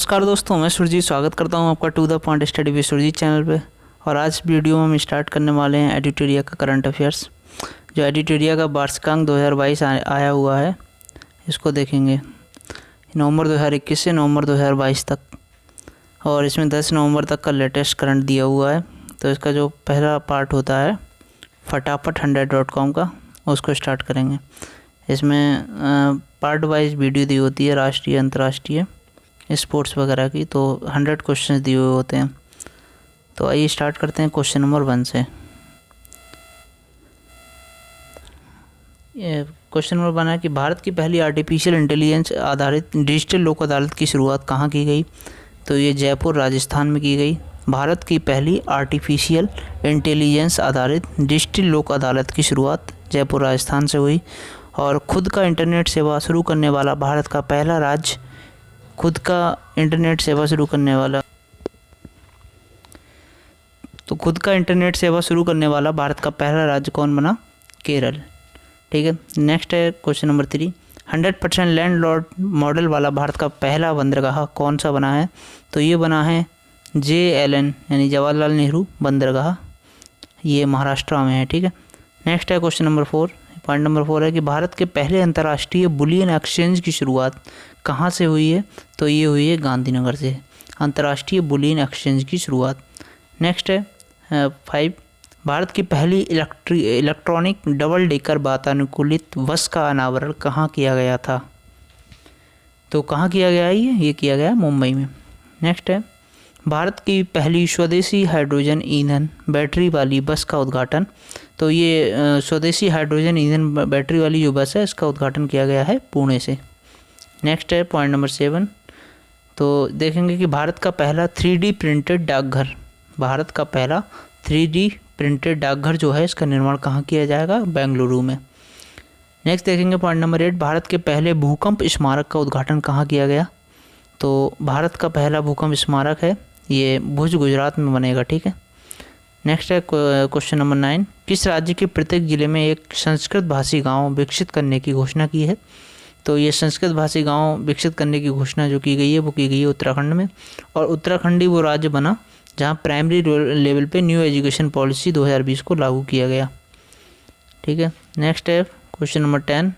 नमस्कार दोस्तों, मैं सुरजीत स्वागत करता हूं आपका to the point study with Surjit channel पे। और आज वीडियो में हम स्टार्ट करने वाले हैं एडिटोरिया का करंट अफेयर्स। जो एडिटोरिया का वार्षिकांक 2022 आया हुआ है, इसको देखेंगे नवंबर 2021 से नवंबर 2022 तक। और इसमें 10 नवंबर तक का लेटेस्ट करंट दिया हुआ है। तो इसका जो पहला पार्ट होता है फटाफट 100.com का, उसको स्टार्ट करेंगे। इसमें पार्ट वाइज वीडियो दी होती है, राष्ट्रीय अंतर्राष्ट्रीय स्पोर्ट्स वगैरह की। तो 100 क्वेश्चन दिए हुए होते हैं। तो आइए स्टार्ट करते हैं क्वेश्चन नंबर 1 से। क्वेश्चन नंबर 1 है कि भारत की पहली आर्टिफिशियल इंटेलिजेंस आधारित डिजिटल लोक अदालत की शुरुआत कहाँ की गई? तो ये जयपुर राजस्थान में की गई। भारत की पहली आर्टिफिशियल इंटेलिजेंस आधारित डिजिटल लोक अदालत की शुरुआत जयपुर राजस्थान से हुई। और खुद का इंटरनेट सेवा शुरू करने वाला भारत का पहला राज्य, खुद का इंटरनेट सेवा शुरू करने वाला, तो खुद का इंटरनेट सेवा शुरू करने वाला भारत का पहला राज्य कौन बना? केरल। ठीक है, नेक्स्ट है क्वेश्चन नंबर 3। 100% लैंडलॉर्ड मॉडल वाला भारत का पहला बंदरगाह कौन सा बना है? तो ये बना है JLN यानी जवाहरलाल नेहरू बंदरगाह, ये महाराष्ट्र में है। ठीक है, नेक्स्ट है क्वेश्चन नंबर 4। पॉइंट नंबर 4 है कि भारत के पहले अंतर्राष्ट्रीय बुलियन एक्सचेंज की शुरुआत कहाँ से हुई है? तो ये हुई है गांधीनगर से, अंतर्राष्ट्रीय बुलियन एक्सचेंज की शुरुआत। नेक्स्ट है 5। भारत की पहली इलेक्ट्रॉनिक डबल डेकर वातानुकूलित बस का अनावरण कहाँ किया गया था? तो कहाँ किया गया है? ये किया गया मुंबई में। नेक्स्ट है भारत की पहली स्वदेशी हाइड्रोजन ईंधन बैटरी वाली बस का उद्घाटन। तो ये स्वदेशी हाइड्रोजन ईंधन बैटरी वाली जो बस है, इसका उद्घाटन किया गया है पुणे से। नेक्स्ट है पॉइंट नंबर 7। तो देखेंगे कि भारत का पहला 3D प्रिंटेड डाकघर, भारत का पहला 3D प्रिंटेड डाकघर जो है, इसका निर्माण कहाँ किया जाएगा? बेंगलुरु में। नेक्स्ट देखेंगे पॉइंट नंबर 8। भारत के पहले भूकंप स्मारक का उद्घाटन कहाँ किया गया? तो भारत का पहला भूकंप स्मारक है, ये भुज गुजरात में बनेगा। ठीक है, नेक्स्ट है क्वेश्चन नंबर 9। किस राज्य के प्रत्येक जिले में एक संस्कृत भाषी गांव विकसित करने की घोषणा की है? तो ये संस्कृत भाषी गांव विकसित करने की घोषणा जो की गई है, वो की गई है उत्तराखंड में। और उत्तराखंड ही वो राज्य बना जहां प्राइमरी लेवल पे न्यू एजुकेशन पॉलिसी 2020 को लागू किया गया। ठीक है, नेक्स्ट है क्वेश्चन नंबर 10।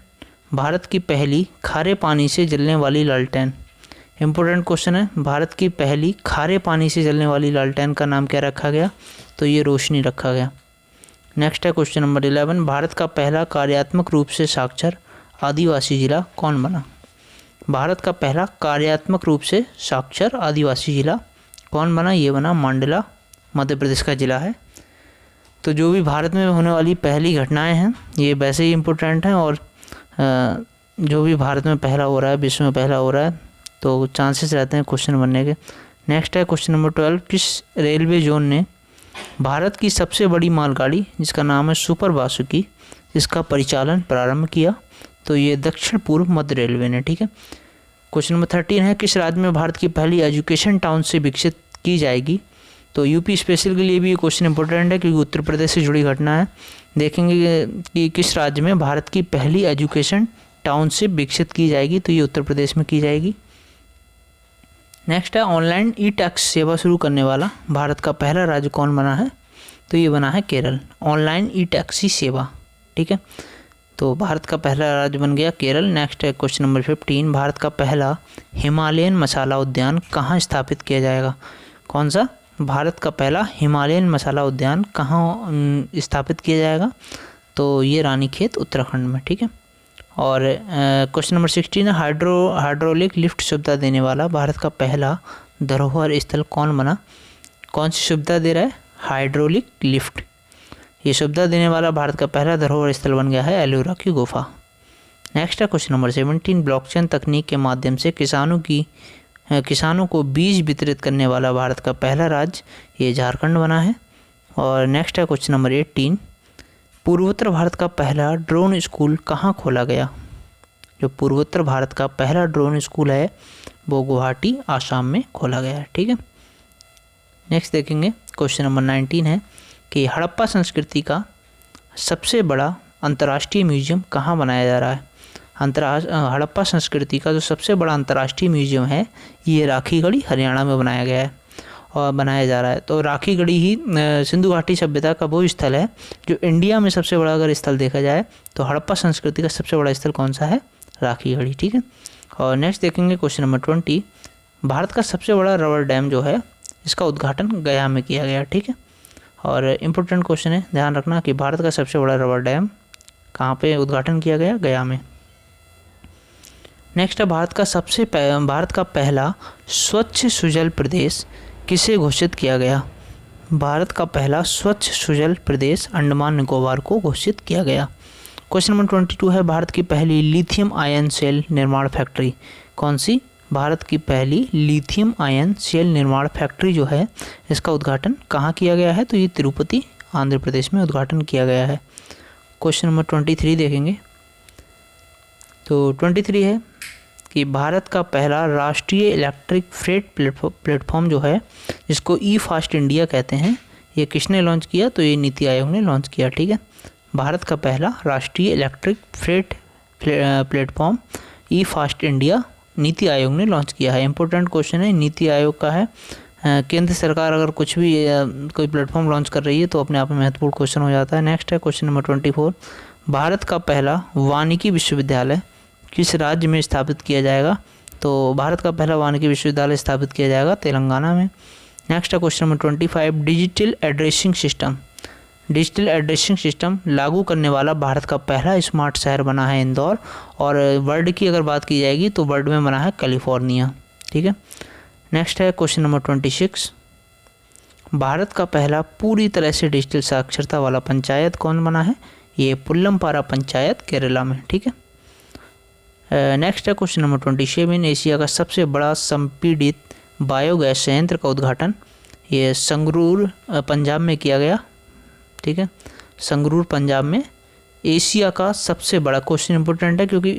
भारत की पहली खारे पानी से जलने वाली लालटेन, इम्पोर्टेंट क्वेश्चन है। भारत की पहली खारे पानी से जलने वाली लालटेन का नाम क्या रखा गया? तो ये रोशनी रखा गया। नेक्स्ट है क्वेश्चन नंबर 11। भारत का पहला कार्यात्मक रूप से साक्षर आदिवासी जिला कौन बना? भारत का पहला कार्यात्मक रूप से साक्षर आदिवासी जिला कौन बना? ये बना मांडला, मध्य प्रदेश का जिला है। तो जो भी भारत में होने वाली पहली घटनाएं हैं, ये वैसे ही इम्पोर्टेंट हैं। और जो भी भारत में पहला हो रहा है, विश्व में पहला हो रहा है, तो चांसेस रहते हैं क्वेश्चन बनने के। नेक्स्ट है क्वेश्चन नंबर 12। किस रेलवे जोन ने भारत की सबसे बड़ी मालगाड़ी जिसका नाम है सुपर वासुकी, इसका परिचालन प्रारंभ किया? तो ये दक्षिण पूर्व मध्य रेलवे ने। ठीक है, क्वेश्चन नंबर 13 है किस राज्य में भारत की पहली एजुकेशन टाउन से विकसित की जाएगी? तो यूपी स्पेशल के लिए भी ये क्वेश्चन इंपॉर्टेंट है, क्योंकि उत्तर प्रदेश से जुड़ी घटना है। देखेंगे कि किस राज्य में भारत की पहली एजुकेशन टाउनशिप विकसित की जाएगी? तो ये उत्तर प्रदेश में की जाएगी। नेक्स्ट है ऑनलाइन ई टैक्स सेवा शुरू करने वाला भारत का पहला राज्य कौन बना है? तो ये बना है केरल, ऑनलाइन ई टैक्सी सेवा। ठीक है, तो भारत का पहला राज्य बन गया केरल। नेक्स्ट है क्वेश्चन नंबर 15। भारत का पहला हिमालयन मसाला उद्यान कहाँ स्थापित किया जाएगा? कौन सा? भारत का पहला हिमालयन मसाला उद्यान कहाँ स्थापित किया जाएगा? तो ये रानीखेत उत्तराखंड में। ठीक है, और क्वेश्चन नंबर 16 है हाइड्रोलिक लिफ्ट सुविधा देने वाला भारत का पहला धरोहर स्थल कौन बना? कौन सी सुविधा दे रहा है? Hydraulic lift. ये सुविधा देने वाला भारत का पहला धरोहर स्थल बन गया है एलोरा की गुफा। नेक्स्ट है क्वेश्चन नंबर 17। ब्लॉकचेन तकनीक के माध्यम से किसानों को बीज वितरित करने वाला भारत का पहला राज्य, ये झारखंड बना है। और नेक्स्ट है क्वेश्चन नंबर 18। पूर्वोत्तर भारत का पहला ड्रोन स्कूल कहाँ खोला गया? जो पूर्वोत्तर भारत का पहला ड्रोन स्कूल है, वो गुवाहाटी आसाम में खोला गया है। ठीक है, नेक्स्ट देखेंगे क्वेश्चन नंबर 19 है कि हड़प्पा संस्कृति का सबसे बड़ा अंतर्राष्ट्रीय म्यूजियम कहाँ बनाया जा रहा है? हड़प्पा संस्कृति का जो सबसे बड़ा अंतर्राष्ट्रीय म्यूजियम है ये राखीगढ़ी हरियाणा में बनाया गया है और बनाया जा रहा है। तो राखीगढ़ी ही सिंधु घाटी सभ्यता का वो स्थल है जो इंडिया में सबसे बड़ा अगर स्थल देखा जाए तो हड़प्पा संस्कृति का सबसे बड़ा स्थल कौन सा है? राखीगढ़ी, ठीक है। और नेक्स्ट देखेंगे क्वेश्चन नंबर 20, भारत का सबसे बड़ा रबर डैम जो है इसका उद्घाटन गया में किया गया, ठीक है। और इम्पोर्टेंट क्वेश्चन है, ध्यान रखना कि भारत का सबसे बड़ा रबर डैम कहाँ पे उद्घाटन किया गया? गया में। नेक्स्ट है भारत का पहला स्वच्छ सुजल प्रदेश किसे घोषित किया गया? भारत का पहला स्वच्छ सुजल प्रदेश अंडमान निकोबार को घोषित किया गया। क्वेश्चन नंबर 22 है, भारत की पहली लिथियम आयन सेल निर्माण फैक्ट्री कौन सी? भारत की पहली लिथियम आयन सेल निर्माण फैक्ट्री जो है इसका उद्घाटन कहाँ किया गया है? तो ये तिरुपति आंध्र प्रदेश में उद्घाटन किया गया है। क्वेश्चन नंबर 23 देखेंगे। तो 23 है कि भारत का पहला राष्ट्रीय इलेक्ट्रिक फ्रेट प्लेटफॉर्म जो है जिसको ई फास्ट इंडिया कहते हैं ये किसने लॉन्च किया? तो ये नीति आयोग ने लॉन्च किया, ठीक है। भारत का पहला राष्ट्रीय इलेक्ट्रिक फ्रेट प्लेटफॉर्म ई फास्ट इंडिया नीति आयोग ने लॉन्च किया है। इंपॉर्टेंट क्वेश्चन है, नीति आयोग का है। केंद्र सरकार अगर कुछ भी कोई प्लेटफॉर्म लॉन्च कर रही है तो अपने आप में महत्वपूर्ण क्वेश्चन हो जाता है। नेक्स्ट है क्वेश्चन नंबर 24, भारत का पहला वानिकी विश्वविद्यालय किस राज्य में स्थापित किया जाएगा? तो भारत का पहला वानिकी विश्वविद्यालय स्थापित किया जाएगा तेलंगाना में। नेक्स्ट है question number 25, digital addressing system लागू करने वाला भारत का पहला स्मार्ट शहर बना है इंदौर, और वर्ल्ड की अगर बात की जाएगी तो वर्ल्ड में बना है कैलिफोर्निया, ठीक है। नेक्स्ट है क्वेश्चन नंबर 26, भारत का पहला पूरी तरह से डिजिटल साक्षरता वाला पंचायत कौन बना है? ये पुल्लमपारा पंचायत केरला में, ठीक है। नेक्स्ट है क्वेश्चन नंबर 27, एशिया का सबसे बड़ा संपीड़ित बायोगैस संयंत्र का उद्घाटन ये संगरूर पंजाब में किया गया, ठीक है। संगरूर पंजाब में एशिया का सबसे बड़ा, क्वेश्चन इंपॉर्टेंट है क्योंकि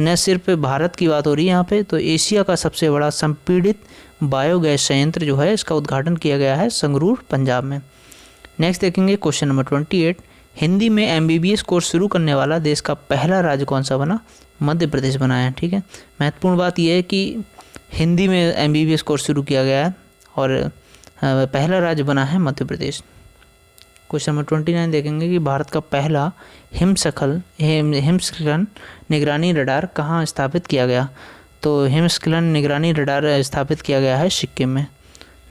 न सिर्फ भारत की बात हो रही है यहाँ पे, तो एशिया का सबसे बड़ा संपीड़ित बायोगैस संयंत्र जो है इसका उद्घाटन किया गया है संगरूर पंजाब में। नेक्स्ट देखेंगे क्वेश्चन नंबर 28, हिंदी में MBBS कोर्स शुरू करने वाला देश का पहला राज्य कौन सा बना? मध्य प्रदेश बना है, ठीक है। महत्वपूर्ण बात यह है कि हिंदी में MBBS कोर्स शुरू किया गया है और पहला राज्य बना है मध्य प्रदेश। क्वेश्चन नंबर 29 देखेंगे कि भारत का पहला हिमस्खलन निगरानी रडार कहाँ स्थापित किया गया? तो हिमस्खलन निगरानी रडार स्थापित किया गया है सिक्किम में।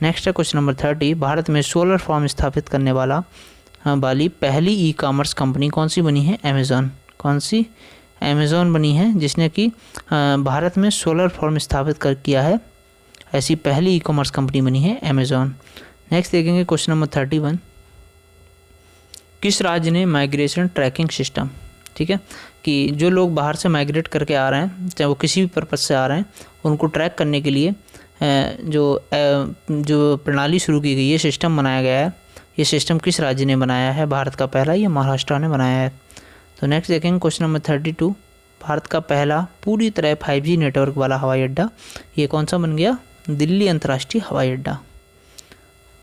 नेक्स्ट है क्वेश्चन नंबर 30, भारत में सोलर फार्म स्थापित करने वाली पहली ई-कॉमर्स कंपनी कौन सी बनी है? अमेज़ॉन। कौन सी? अमेज़ॉन बनी है जिसने कि भारत में सोलर फार्म स्थापित किया है। ऐसी पहली ई-कॉमर्स कंपनी बनी है अमेज़ॉन। नेक्स्ट देखेंगे क्वेश्चन नंबर 31, किस राज्य ने माइग्रेशन ट्रैकिंग सिस्टम, ठीक है, कि जो लोग बाहर से माइग्रेट करके आ रहे हैं चाहे वो किसी भी पर्पज़ से आ रहे हैं उनको ट्रैक करने के लिए जो प्रणाली शुरू की गई है, सिस्टम बनाया गया है, ये सिस्टम किस राज्य ने बनाया है? भारत का पहला, ये महाराष्ट्र ने बनाया है। तो नेक्स्ट देखेंगे क्वेश्चन नंबर 32, भारत का पहला पूरी तरह 5G नेटवर्क वाला हवाई अड्डा ये कौन सा बन गया? दिल्ली अंतर्राष्ट्रीय हवाई अड्डा।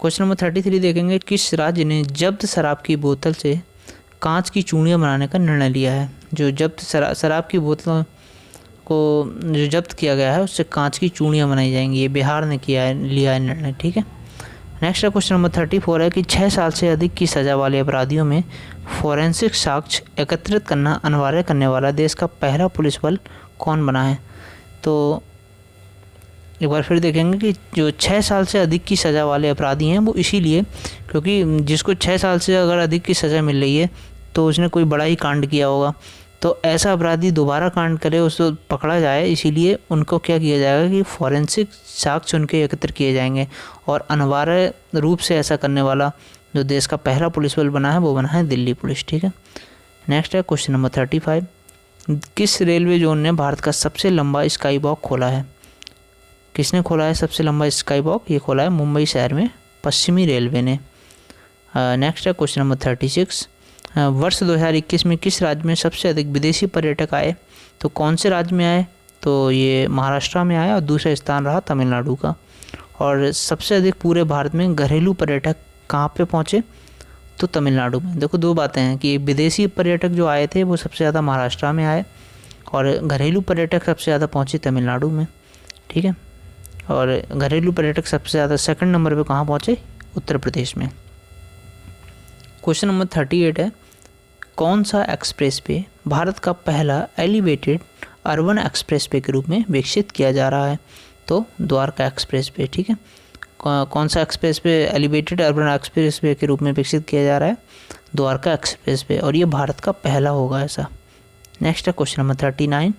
क्वेश्चन नंबर 33 देखेंगे, किस राज्य ने जब्त शराब की बोतल से कांच की चूड़ियाँ बनाने का निर्णय लिया है? जो जब्त शराब की बोतलों को जो जब्त किया गया है उससे कांच की चूड़ियाँ बनाई जाएंगी, ये बिहार ने लिया है निर्णय, ठीक है। नेक्स्ट क्वेश्चन नंबर 34 है कि 6 साल से अधिक की सज़ा वाले अपराधियों में फॉरेंसिक साक्ष्य एकत्रित करना अनिवार्य करने वाला देश का पहला पुलिस बल कौन बना है? तो एक बार फिर देखेंगे कि जो 6 साल से अधिक की सज़ा वाले अपराधी हैं वो इसीलिए क्योंकि जिसको 6 साल से अगर अधिक की सज़ा मिल रही है तो उसने कोई बड़ा ही कांड किया होगा, तो ऐसा अपराधी दोबारा कांड करे उसको पकड़ा जाए, इसीलिए उनको क्या किया जाएगा कि फॉरेंसिक साक्ष्य उनके एकत्र किए जाएंगे और अनिवार्य रूप से ऐसा करने वाला जो देश का पहला पुलिस बल बना है वो बना है दिल्ली पुलिस, ठीक है। नेक्स्ट है क्वेश्चन नंबर 35, किस रेलवे जोन ने भारत का सबसे लंबा स्काई वॉक खोला है? किसने खोला है सबसे लंबा स्काई वॉक? ये खोला है मुंबई शहर में पश्चिमी रेलवे ने। नेक्स्ट है क्वेश्चन नंबर 36, वर्ष 2021 में किस राज्य में सबसे अधिक विदेशी पर्यटक आए? तो कौन से राज्य में आए? तो ये महाराष्ट्र में आया और दूसरा स्थान रहा तमिलनाडु का। और सबसे अधिक पूरे भारत में घरेलू पर्यटक कहाँ पे पहुँचे? तो तमिलनाडु में। देखो दो बातें हैं कि विदेशी पर्यटक जो आए थे वो सबसे ज़्यादा महाराष्ट्र में आए और घरेलू पर्यटक सबसे ज़्यादा पहुँचे तमिलनाडु में, ठीक है। और घरेलू पर्यटक सबसे ज़्यादा सेकंड नंबर पे कहाँ पहुँचे, उत्तर प्रदेश में। क्वेश्चन नंबर 38 है, कौन सा एक्सप्रेस वे भारत का पहला एलिवेटेड अर्बन एक्सप्रेस वे के रूप में विकसित किया जा रहा है? तो द्वारका एक्सप्रेस वे, ठीक है। कौन सा express way elevated urban express way के रूप में विकसित किया जा रहा है? द्वारका एक्सप्रेस वे, और ये भारत का पहला होगा ऐसा। नेक्स्ट है क्वेश्चन नंबर 39।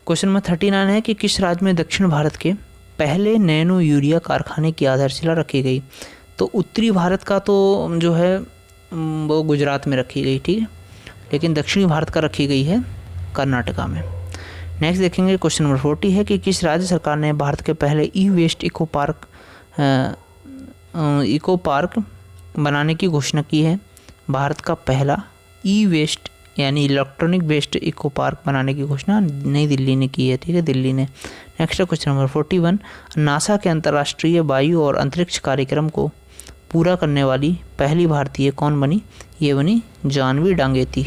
क्वेश्चन नंबर 39 है कि किस राज्य में दक्षिण भारत के पहले नैनो यूरिया कारखाने की आधारशिला रखी गई? तो उत्तरी भारत का तो जो है वो गुजरात में रखी गई, ठीक है, लेकिन दक्षिणी भारत का रखी गई है कर्नाटका में। नेक्स्ट देखेंगे क्वेश्चन नंबर 40 है कि किस राज्य सरकार ने भारत के पहले ई वेस्ट इको पार्क बनाने की घोषणा की है? भारत का पहला ई वेस्ट यानी इलेक्ट्रॉनिक वेस्ट इको पार्क बनाने की घोषणा नई दिल्ली ने की है, ठीक है, दिल्ली ने। नेक्स्ट है क्वेश्चन नंबर 41, नासा के अंतर्राष्ट्रीय वायु और अंतरिक्ष कार्यक्रम को पूरा करने वाली पहली भारतीय कौन बनी? ये बनी जानवी डांगेती,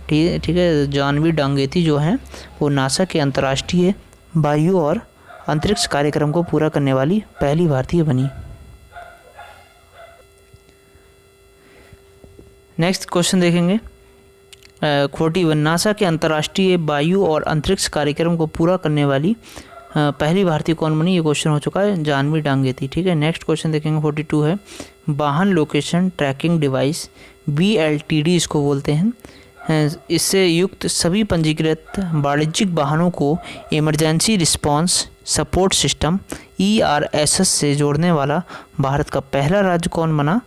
ठीक है। जानवी डांगेती जो है वो नासा के अंतर्राष्ट्रीय वायु और अंतरिक्ष कार्यक्रम को पूरा करने वाली पहली भारतीय बनी। नेक्स्ट क्वेश्चन देखेंगे 41, नासा के अंतर्राष्ट्रीय वायु और अंतरिक्ष कार्यक्रम को पूरा करने वाली पहली भारतीय कौन बनी? ये क्वेश्चन हो चुका है, जानवी डांगेती, ठीक है। नेक्स्ट क्वेश्चन देखेंगे 42 है, वाहन लोकेशन ट्रैकिंग डिवाइस VLTD इसको बोलते हैं, इससे युक्त सभी पंजीकृत वाणिज्यिक वाहनों को emergency response support system ERSS से जोड़ने वाला भारत का पहला राज्य कौन बना?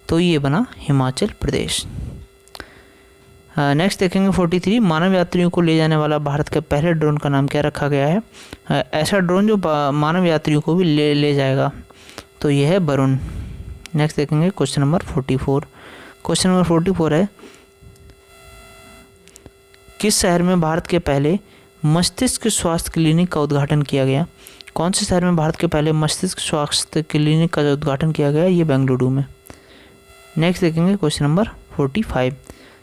तो ये बना हिमाचल प्रदेश। नेक्स्ट देखेंगे 43, मानव यात्रियों को ले जाने वाला भारत के पहले ड्रोन का नाम क्या रखा गया है? ऐसा ड्रोन जो मानव यात्रियों को भी ले जाएगा, तो ये है वरुण। नेक्स्ट देखेंगे क्वेश्चन नंबर 44। क्वेश्चन नंबर 44 है, किस शहर में भारत के पहले मस्तिष्क स्वास्थ्य क्लिनिक का उद्घाटन किया गया? कौन से शहर में भारत के पहले मस्तिष्क स्वास्थ्य क्लिनिक का उद्घाटन किया गया? ये बेंगलुरु में। नेक्स्ट देखेंगे क्वेश्चन नंबर 45,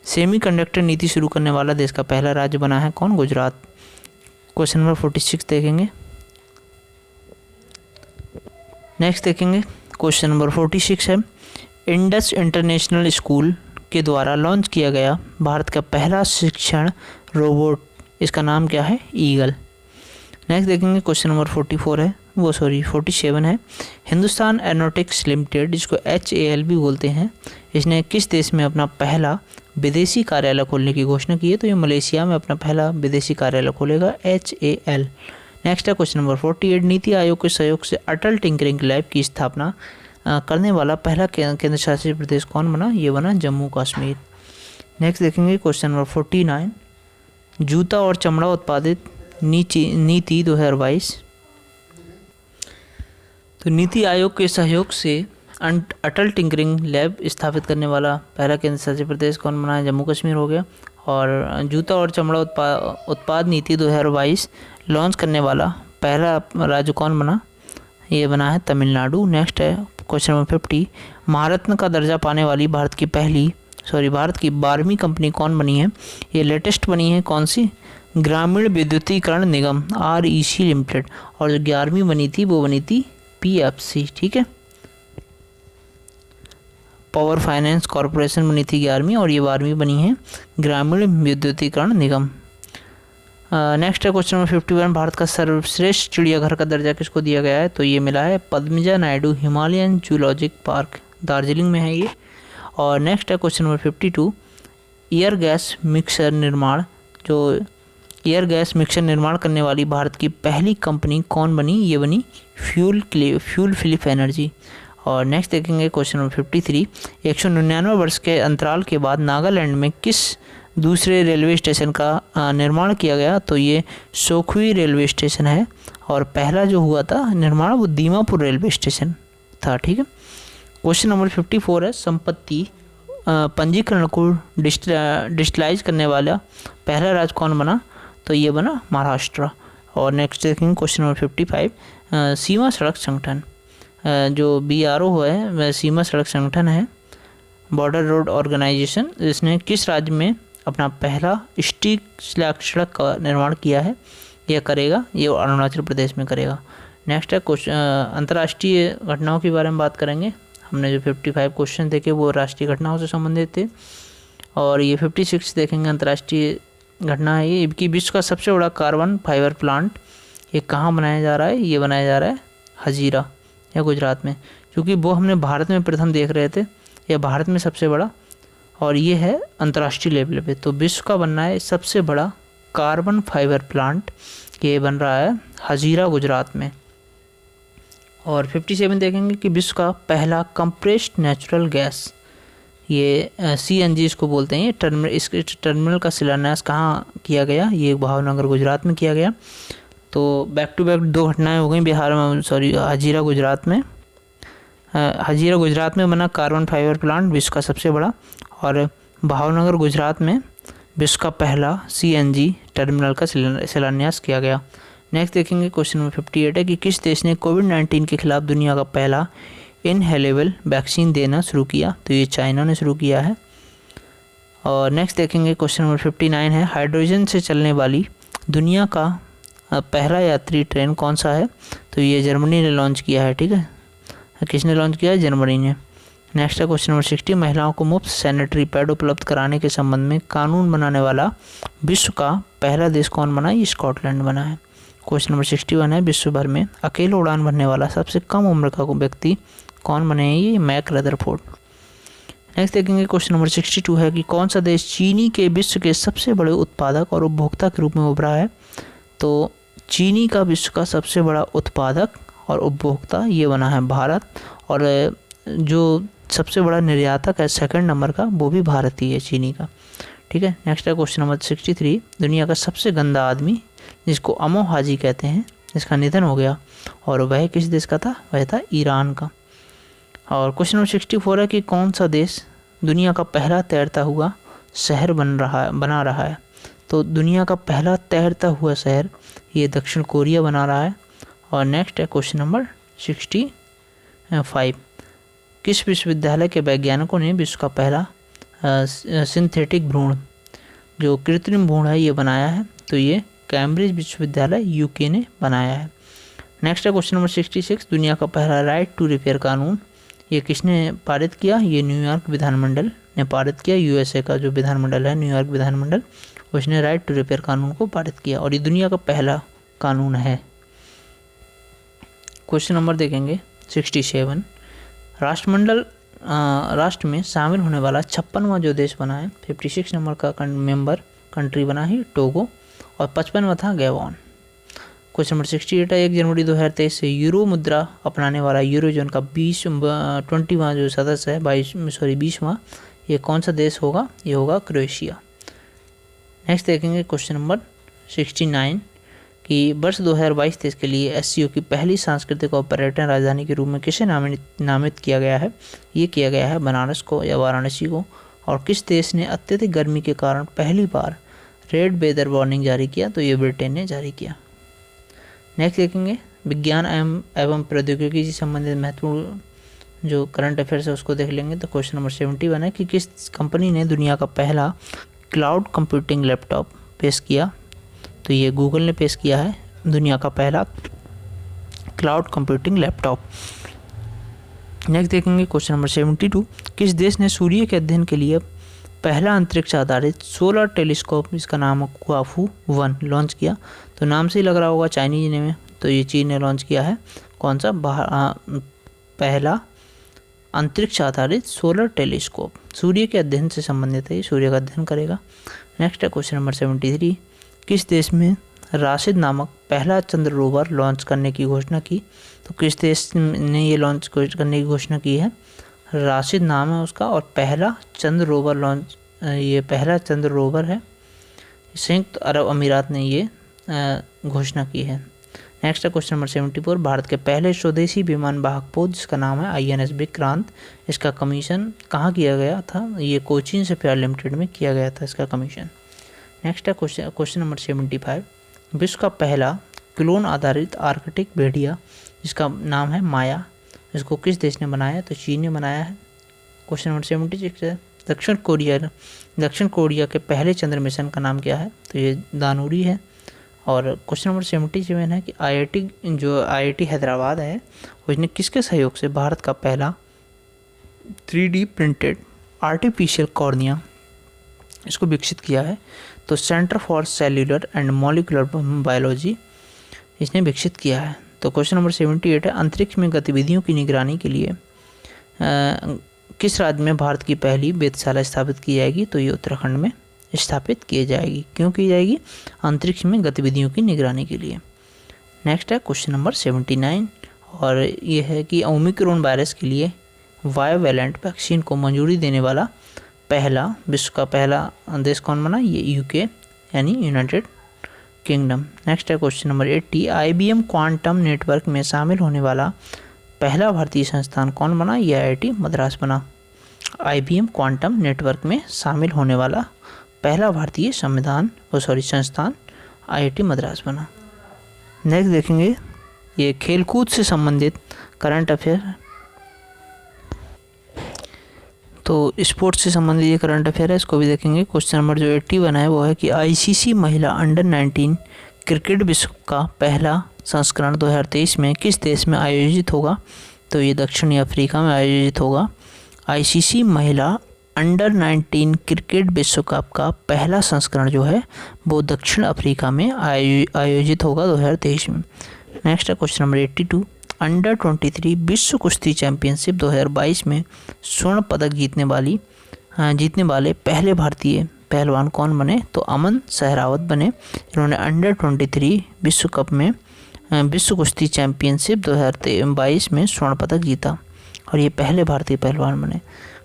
सेमीकंडक्टर नीति शुरू करने वाला देश का पहला राज्य बना है कौन? गुजरात। क्वेश्चन नंबर 46 देखेंगे। नेक्स्ट देखेंगे क्वेश्चन नंबर 46 है, इंडस इंटरनेशनल स्कूल के द्वारा लॉन्च किया गया भारत का पहला शिक्षण रोबोट, इसका नाम क्या है? ईगल। नेक्स्ट देखेंगे क्वेश्चन नंबर 47 है, हिंदुस्तान एरोनॉटिक्स लिमिटेड जिसको HAL भी बोलते हैं, इसने किस देश में अपना पहला विदेशी कार्यालय खोलने की घोषणा की है? तो ये मलेशिया में अपना पहला विदेशी कार्यालय खोलेगा HAL। नेक्स्ट है क्वेश्चन नंबर 48, नीति आयोग के सहयोग से अटल टिंकरिंग लैब की स्थापना करने वाला पहला केंद्र शासित प्रदेश कौन बना? ये बना जम्मू कश्मीर। नेक्स्ट देखेंगे क्वेश्चन नंबर 49, जूता और चमड़ा उत्पादित नीति 2022। तो नीति आयोग के सहयोग से अटल टिंकरिंग लैब स्थापित करने वाला पहला केंद्र शासित प्रदेश कौन बना है? जम्मू कश्मीर हो गया। और जूता और चमड़ा उत्पाद नीति 2022 लॉन्च करने वाला पहला राज्य कौन बना? ये बना है तमिलनाडु। नेक्स्ट है क्वेश्चन नंबर 50, महारत्न का दर्जा पाने वाली भारत की 12वीं कंपनी कौन बनी है? ये लेटेस्ट बनी है कौन सी? ग्रामीण विद्युतीकरण निगम REC लिमिटेड। और जो 11वीं बनी थी वो बनी थी PFC, ठीक है, पावर फाइनेंस कॉरपोरेशन बनी थी 11वीं, और ये 12वीं बनी है ग्रामीण विद्युतीकरण निगम। नेक्स्ट है क्वेश्चन नंबर 51, भारत का सर्वश्रेष्ठ चिड़ियाघर का दर्जा किसको दिया गया है? तो ये मिला है Padmaja Naidu Himalayan zoologic park, Darjeeling में है ये। और नेक्स्ट है question number 52, air gas mixer निर्माण करने वाली भारत की पहली कंपनी कौन बनी? ये बनी फ्यूल फिलिप एनर्जी। और नेक्स्ट देखेंगे क्वेश्चन नंबर 53, 199 वर्ष के अंतराल के बाद नागालैंड में किस दूसरे रेलवे स्टेशन का निर्माण किया गया? तो ये सोखवी रेलवे स्टेशन है, और पहला जो हुआ था निर्माण वो दीमापुर रेलवे स्टेशन था, ठीक है। क्वेश्चन नंबर 54 है, संपत्ति पंजीकरण को डिजिटलाइज करने वाला पहला राज्य कौन बना? तो ये बना महाराष्ट्र। और नेक्स्ट देखेंगे क्वेश्चन नंबर 55, सीमा सड़क संगठन जो BRO है वह सीमा सड़क संगठन है, बॉर्डर रोड ऑर्गेनाइजेशन, इसने किस राज्य में अपना पहला स्ट्रीट सड़क का निर्माण किया है या करेगा, ये अरुणाचल प्रदेश में करेगा। नेक्स्ट है क्वेश्चन अंतर्राष्ट्रीय घटनाओं के बारे में बात करेंगे। हमने जो 55 क्वेश्चन देखे वो राष्ट्रीय घटनाओं से संबंधित थे, और ये 56 देखेंगे अंतर्राष्ट्रीय घटना है ये कि विश्व का सबसे बड़ा कार्बन फाइबर प्लांट ये कहाँ बनाया जा रहा है, ये बनाया जा रहा है हजीरा या गुजरात में, क्योंकि वो हमने भारत में प्रथम देख रहे थे, यह भारत में सबसे बड़ा, और ये है अंतर्राष्ट्रीय लेवल पे। तो विश्व का बनना है सबसे बड़ा कार्बन फाइबर प्लांट, ये बन रहा है हजीरा गुजरात में। और 57 देखेंगे कि विश्व का पहला कंप्रेस्ड नेचुरल गैस, ये CNG इसको बोलते हैं, इसके टर्मिनल का शिलान्यास कहाँ किया गया, ये भावनगर गुजरात में किया गया। तो बैक टू बैक 2 घटनाएं हो गई बिहार में, हजीरा गुजरात में। हजीरा गुजरात में बना कार्बन फाइबर प्लांट विश्व का सबसे बड़ा, और भावनगर गुजरात में विश्व का पहला CNG टर्मिनल का शिलान्यास किया गया। नेक्स्ट देखेंगे क्वेश्चन नंबर 58 है कि किस देश ने कोविड-19 के खिलाफ दुनिया का पहला इनहेलेबल वैक्सीन देना शुरू किया, तो ये चाइना ने शुरू किया है। और नेक्स्ट देखेंगे क्वेश्चन नंबर 59 है हाइड्रोजन से चलने वाली दुनिया का पहला यात्री ट्रेन कौन सा है, तो ये जर्मनी ने लॉन्च किया है। ठीक है, किसने लॉन्च किया है, जर्मनी ने। नेक्स्ट है क्वेश्चन नंबर 60 महिलाओं को मुफ्त सैनिटरी पैड उपलब्ध कराने के संबंध में कानून बनाने वाला विश्व का पहला देश कौन बना, ये स्कॉटलैंड बना है। क्वेश्चन नंबर 61 है विश्व भर में अकेले उड़ान भरने वाला सबसे कम उम्र का व्यक्ति कौन बने हैं, ये मैक रदरफोर्ड। नेक्स्ट देखेंगे क्वेश्चन नंबर 62 है कि कौन सा देश चीनी के विश्व के सबसे बड़े उत्पादक और उपभोक्ता के रूप में उभरा है, तो चीनी का विश्व का सबसे बड़ा उत्पादक और उपभोक्ता ये बना है भारत, और जो सबसे बड़ा निर्यातक है सेकंड नंबर का वो भी भारत ही है चीनी का। ठीक है, नेक्स्ट है क्वेश्चन नंबर 63 दुनिया का सबसे गंदा आदमी जिसको अमो हाजी कहते हैं, जिसका निधन हो गया, और वह किस देश का था, वह था ईरान का। और क्वेश्चन नंबर 64 है कि कौन सा देश दुनिया का पहला तैरता हुआ शहर बना रहा है, तो दुनिया का पहला तैरता हुआ शहर ये दक्षिण कोरिया बना रहा है। और नेक्स्ट है क्वेश्चन नंबर 65 किस विश्वविद्यालय के वैज्ञानिकों ने विश्व का पहला सिंथेटिक भ्रूण, जो कृत्रिम भ्रूण है, ये बनाया है, तो ये कैम्ब्रिज विश्वविद्यालय UK ने बनाया है। नेक्स्ट है क्वेश्चन नंबर 66 दुनिया का पहला राइट टू रिपेयर कानून ये किसने पारित किया, ये न्यूयॉर्क विधानमंडल ने पारित किया। USA का जो विधानमंडल है न्यूयॉर्क विधानमंडल, उसने राइट टू रिपेयर कानून को पारित किया, और ये दुनिया का पहला कानून है। क्वेश्चन नंबर देखेंगे 67 राष्ट्र में शामिल होने वाला 56वां जो देश बना है, 56 नंबर का मेंबर कंट्री बना है टोगो, और 55वां था गैबॉन। क्वेश्चन नंबर 68 है 1 जनवरी 2023 से यूरो मुद्रा अपनाने वाला यूरोजोन का 20वां जो सदस्य है 20वां ये कौन सा देश होगा, ये होगा क्रोएशिया। नेक्स्ट देखेंगे क्वेश्चन नंबर 69 कि वर्ष 2022-23 के लिए SCO की पहली सांस्कृतिक और पर्यटन राजधानी के रूप में किसे नामित किया गया है, ये किया गया है बनारस को या वाराणसी को। और किस देश ने अत्यधिक गर्मी के कारण पहली बार रेड वेदर वार्निंग जारी किया, तो ये ब्रिटेन ने जारी किया। नेक्स्ट देखेंगे विज्ञान एवं प्रौद्योगिकी से संबंधित महत्वपूर्ण जो करंट अफेयर्स है उसको देख लेंगे। तो क्वेश्चन नंबर 71 है कि किस कंपनी ने दुनिया का पहला क्लाउड कंप्यूटिंग लैपटॉप पेश किया, तो ये गूगल ने पेश किया है दुनिया का पहला क्लाउड कंप्यूटिंग लैपटॉप। नेक्स्ट देखेंगे क्वेश्चन नंबर 72 किस देश ने सूर्य के अध्ययन के लिए पहला अंतरिक्ष आधारित सोलर टेलीस्कोप जिसका नाम है क्वाफू 1 लॉन्च किया, तो नाम से ही लग रहा होगा चाइनीज ने में, तो ये चीन ने लॉन्च किया है कौन सा पहला अंतरिक्ष आधारित सोलर टेलीस्कोप, सूर्य के अध्ययन से संबंधित है, ये सूर्य का अध्ययन करेगा। नेक्स्ट है क्वेश्चन नंबर 73 किस देश में राशिद नामक पहला चंद्र रोवर लॉन्च करने की घोषणा की, तो किस देश ने ये लॉन्च करने की घोषणा की है, राशिद नाम है उसका, और पहला चंद्र रोवर लॉन्च ये पहला चंद्र रोवर है, संयुक्त अरब अमीरात ने ये घोषणा की है। नेक्स्ट है क्वेश्चन नंबर 74 भारत के पहले स्वदेशी विमान वाहक पोत जिसका नाम है INS विक्रांत, इसका कमीशन कहाँ किया गया था, ये कोचीन शिपयार्ड लिमिटेड में किया गया था इसका कमीशन। नेक्स्ट है क्वेश्चन नंबर 75 विश्व का पहला क्लोन आधारित आर्कटिक भेड़िया जिसका नाम है माया, इसको किस देश ने बनाया है, तो चीन ने बनाया है। क्वेश्चन नंबर 76 है दक्षिण कोरिया के पहले चंद्र मिशन का नाम क्या है? तो ये दानुरी है। और क्वेश्चन नंबर 77 है कि IIT हैदराबाद है, उसने किसके सहयोग से भारत का पहला 3D प्रिंटेड आर्टिफिशियल कॉर्निया इसको विकसित किया है? तो centre for cellular and molecular biology इसने विकसित किया है। तो क्वेश्चन नंबर 78 है, अंतरिक्ष में गतिविधियों की निगरानी के लिए किस राज्य में भारत की पहली वेधशाला स्थापित की जाएगी? तो ये उत्तराखंड में स्थापित की जाएगी। क्यों की जाएगी? अंतरिक्ष में गतिविधियों की निगरानी के लिए। नेक्स्ट है क्वेश्चन नंबर 79 और ये है कि ओमिक्रॉन वायरस के लिए बायोवैलेंट वैक्सीन को मंजूरी देने वाला विश्व का पहला देश कौन बना? ये यूके यानी यूनाइटेड किंगडम। नेक्स्ट है question number 80, IBM quantum network में शामिल होने वाला पहला भारतीय संस्थान कौन बना? ये IIT मद्रास बना। IBM क्वांटम नेटवर्क में शामिल होने वाला पहला भारतीय संस्थान IIT मद्रास बना। नेक्स्ट देखेंगे ये खेलकूद से संबंधित करंट अफेयर। तो स्पोर्ट्स से संबंधित ये करंट अफेयर है, इसको भी देखेंगे। क्वेश्चन नंबर जो 81 है वो है कि ICC महिला अंडर 19 क्रिकेट विश्व का पहला संस्करण 2023 में किस देश में आयोजित होगा? तो ये दक्षिणी अफ्रीका में आयोजित होगा। ICC महिला अंडर 19 क्रिकेट विश्व कप का पहला संस्करण जो है वो दक्षिण अफ्रीका में आयोजित होगा 2023 में। नेक्स्ट है क्वेश्चन नंबर 82, अंडर 23 विश्व कुश्ती चैंपियनशिप 2022 में स्वर्ण पदक जीतने वाले पहले भारतीय पहलवान कौन बने? तो अमन सहरावत बने। इन्होंने अंडर 23 विश्व कप में विश्व कुश्ती चैंपियनशिप 2022 में स्वर्ण पदक जीता और ये पहले भारतीय पहलवान बने।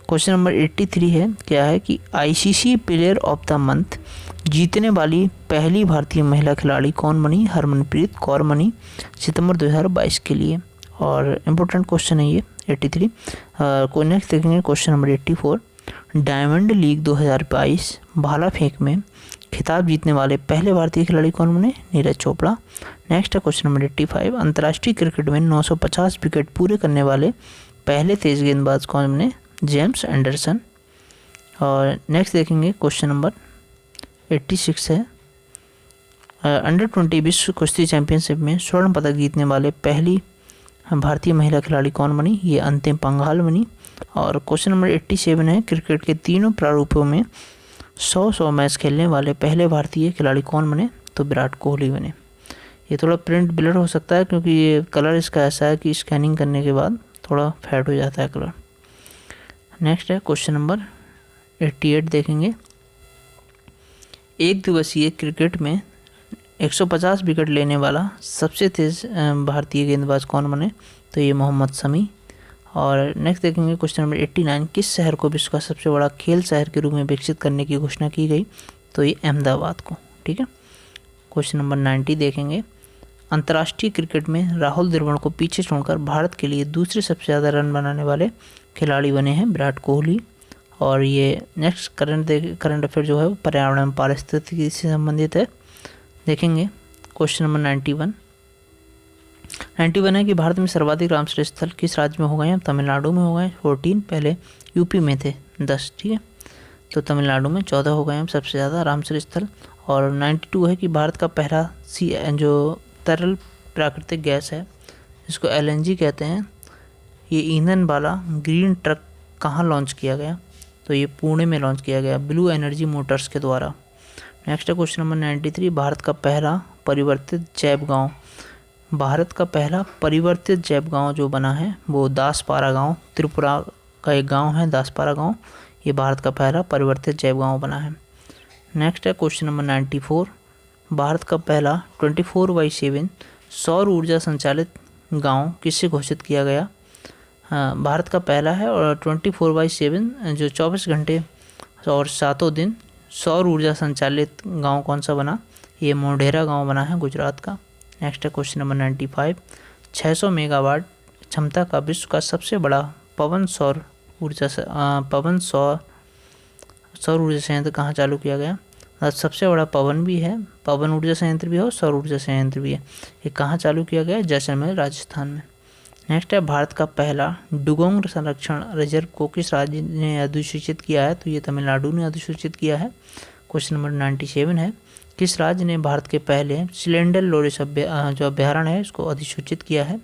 क्वेश्चन नंबर 83 है क्या है कि ICC player of the month जीतने वाली पहली भारतीय महिला खिलाड़ी कौन बनी? हरमनप्रीत कौर बनी सितंबर 2022 के लिए। और इम्पोर्टेंट क्वेश्चन है ये 83। नेक्स्ट देखेंगे क्वेश्चन नंबर 84, डायमंड लीग 2022 भाला फेंक में खिताब जीतने वाले पहले भारतीय खिलाड़ी कौन बने? नीरज चोपड़ा। नेक्स्ट है क्वेश्चन नंबर 85, अंतर्राष्ट्रीय क्रिकेट में 950 विकेट पूरे करने वाले पहले तेज गेंदबाज कौन बने? James Anderson. और नेक्स्ट देखेंगे क्वेश्चन नंबर 86 है, अंडर 20 विश्व कुश्ती चैंपियनशिप में स्वर्ण पदक जीतने वाले पहली भारतीय महिला खिलाड़ी कौन बनी? ये अंतिम पंघाल बनी। और क्वेश्चन नंबर 87 है, क्रिकेट के तीनों प्रारूपों में 100 मैच खेलने वाले पहले भारतीय खिलाड़ी कौन बने? तो विराट कोहली बने। ये थोड़ा प्रिंट ब्लर हो सकता है क्योंकि ये कलर इसका ऐसा है कि स्कैनिंग करने के बाद थोड़ा फेड हो जाता है कलर। नेक्स्ट है क्वेश्चन नंबर 88 देखेंगे, एक दिवसीय क्रिकेट में 150 विकेट लेने वाला सबसे तेज भारतीय गेंदबाज कौन बने? तो ये मोहम्मद शमी। और नेक्स्ट देखेंगे क्वेश्चन नंबर 89, किस शहर को विश्व का सबसे बड़ा खेल शहर के रूप में विकसित करने की घोषणा की गई? तो ये अहमदाबाद को। ठीक है। क्वेश्चन नंबर 90 देखेंगे, अंतर्राष्ट्रीय क्रिकेट में राहुल द्रविड़ को पीछे छोड़कर भारत के लिए दूसरे सबसे ज़्यादा रन बनाने वाले खिलाड़ी बने हैं विराट कोहली। और ये नेक्स्ट करंट अफेयर जो है वो पर्यावरण एवं पारिस्थितिकी से संबंधित है। देखेंगे क्वेश्चन नंबर 91 है कि भारत में सर्वाधिक रामसर स्थल किस राज्य में हो गए हैं? तमिलनाडु में हो गए 14, पहले यूपी में थे 10। ठीक है, तो तमिलनाडु में 14 हो गए हैं सबसे ज़्यादा रामसर स्थल। और 92 है कि भारत का पहला जो तरल प्राकृतिक गैस है जिसको LNG कहते हैं, ये ईंधन वाला ग्रीन ट्रक कहाँ लॉन्च किया गया? तो ये पुणे में लॉन्च किया गया ब्लू एनर्जी मोटर्स के द्वारा। नेक्स्ट है क्वेश्चन नंबर 93, भारत का पहला परिवर्तित जैव गांव जो बना है वो दासपारा गांव, त्रिपुरा का एक गांव है दासपारा गांव, ये भारत का पहला परिवर्तित जैव गांव बना है। नेक्स्ट है क्वेश्चन नंबर 94, भारत का पहला 24/7 सौर ऊर्जा संचालित गांव किससे घोषित किया गया? भारत का पहला है और 24/7 जो 24 घंटे और 7 दिन सौर ऊर्जा संचालित गांव कौन सा बना? ये मोढेरा गांव बना है गुजरात का। नेक्स्ट है क्वेश्चन नंबर 95, 600 मेगावाट क्षमता का विश्व का सबसे बड़ा सौर ऊर्जा संयंत्र कहाँ चालू किया गया? सबसे बड़ा पवन ऊर्जा संयंत्र भी है और सौर ऊर्जा संयंत्र भी है। ये कहाँ चालू किया गया? जैसलमेर राजस्थान में। नेक्स्ट है भारत का पहला डुगोंग संरक्षण रिजर्व को किस राज्य ने अधिसूचित किया है? तो ये तमिलनाडु ने अधिसूचित किया है। क्वेश्चन नंबर 97 है, किस राज्य ने भारत के पहले सिलेंडर लोरिस जो अभ्यारण्य है इसको अधिसूचित किया है?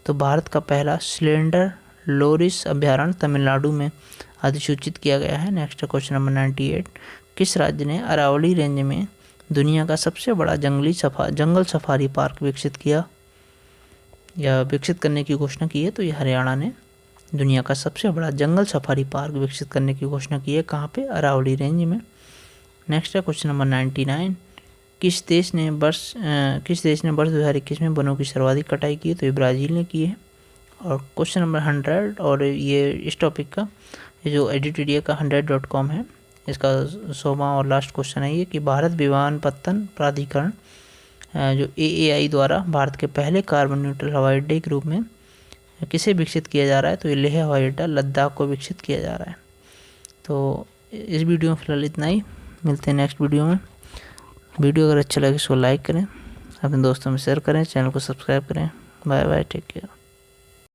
तो भारत का पहला सिलेंडर लोरिस अभ्यारण्य तमिलनाडु में अधिसूचित किया गया है। नेक्स्ट क्वेश्चन नंबर 98, किस राज्य ने अरावली रेंज में दुनिया का सबसे बड़ा जंगल सफारी पार्क विकसित किया या विकसित करने की घोषणा की है? तो ये हरियाणा ने दुनिया का सबसे बड़ा जंगल सफारी पार्क विकसित करने की घोषणा की है। कहाँ पे? अरावली रेंज में। नेक्स्ट है क्वेश्चन नंबर 99, किस देश ने वर्ष 2021 में वनों की सर्वाधिक कटाई की है? तो ये ब्राज़ील ने की है। और क्वेश्चन नंबर 100, और ये इस टॉपिक का ये जो एडिटोरिया का 100.com है इसका 100वां और लास्ट क्वेश्चन है ये कि भारत विमानपत्तन प्राधिकरण जो AAI द्वारा भारत के पहले कार्बन न्यूट्रल हवाई अड्डे के रूप में किसे विकसित किया जा रहा है? तो ये लेह हवाई अड्डा लद्दाख को विकसित किया जा रहा है। तो इस वीडियो में फिलहाल इतना ही, मिलते हैं नेक्स्ट वीडियो में। वीडियो अगर अच्छा लगे इसको लाइक करें, अपने दोस्तों में शेयर करें, चैनल को सब्सक्राइब करें। Bye bye, take care.